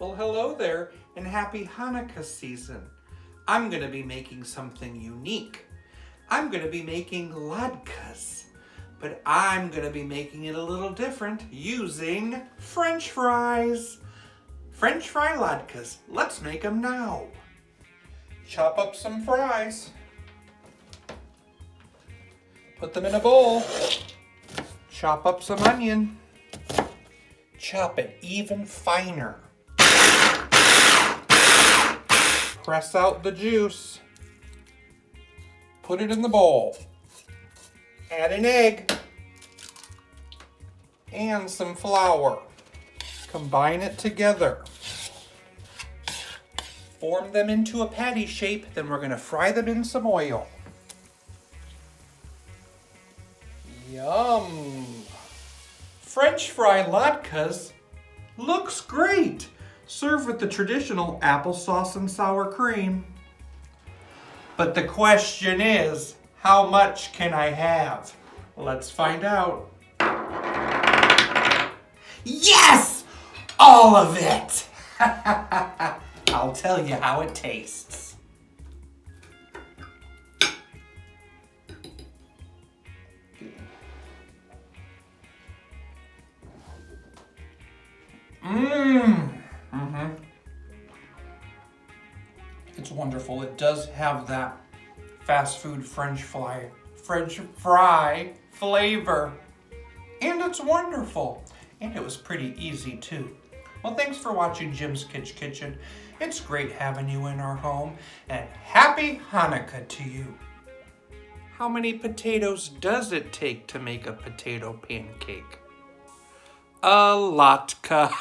Well, hello there, and happy Hanukkah season. I'm going to be making something unique. I'm going to be making latkes, but I'm going to be making it a little different using French fries. French fry latkes. Let's make them now. Chop up some fries. Put them in a bowl. Chop up some onion. Chop it even finer. Press out the juice. Put it in the bowl. Add an egg and some flour. Combine it together. Form them into a patty shape, then we're going to fry them in some oil. Yum! French fry latkes looks great! Serve with the traditional applesauce and sour cream. But the question is, how much can I have? Let's find out. Yes! All of it! I'll tell you how it tastes. It's wonderful. It does have that fast food French fry flavor. And it's wonderful. And it was pretty easy too. Well, thanks for watching Jim's Kitsch Kitchen. It's great having you in our home. And happy Hanukkah to you. How many potatoes does it take to make a potato pancake? A Latka.